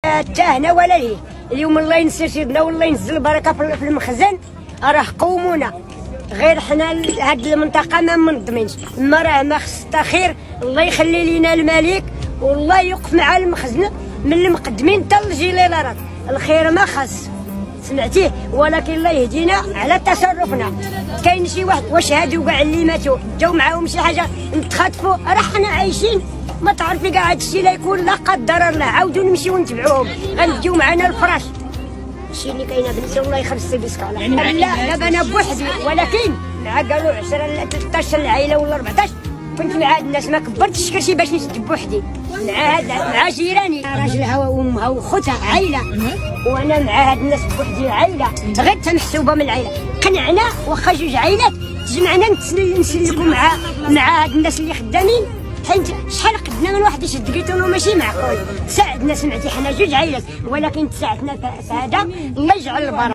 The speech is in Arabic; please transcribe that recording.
حتى هنا ولا ليه. اليوم الله ينسى والله ينزل البركه في المخزن. راه قومونا غير حنا هاد المنطقه ما منظمينش، اما راه ما خص خير. الله يخلي لينا الملك والله يوقف مع المخزن من المقدمين حتى الجيليلات. الخير ما خص سمعتيه، ولكن الله يهدينا على تصرفنا. كاين شي واحد واش هادو كاع اللي ماتوا جاو معاهم شي حاجه نتخاطفوا، راه حنا عايشين ما تعرفي كاع هادشي لا يكون لا قدر الله. عاودوا نمشيو نتبعوهم غنديو معنا الفراش. الشيء اللي كاينه بنتي الله يخلص بيسك على لا انا بوحدي، ولكن مع قالوا 10 ولا 13 العائله ولا 14 كنت مع هاد الناس ما كبرتش كرشي باش نسد بوحدي. مع جيراني راجلها وامها وخوتها عائله، وانا مع هاد الناس بوحدي عائله غير محسوبه من العائله. قنعنا واخا جوج عائلات تجمعنا نسلكوا مع هاد الناس اللي خدامين، حيت شحال قدنا من واحد يشد قيتونو ماشي معقول. ساعدنا سمعتي حنا جوج عائلات، ولكن تساعدنا في هذا الله يجعل البركه.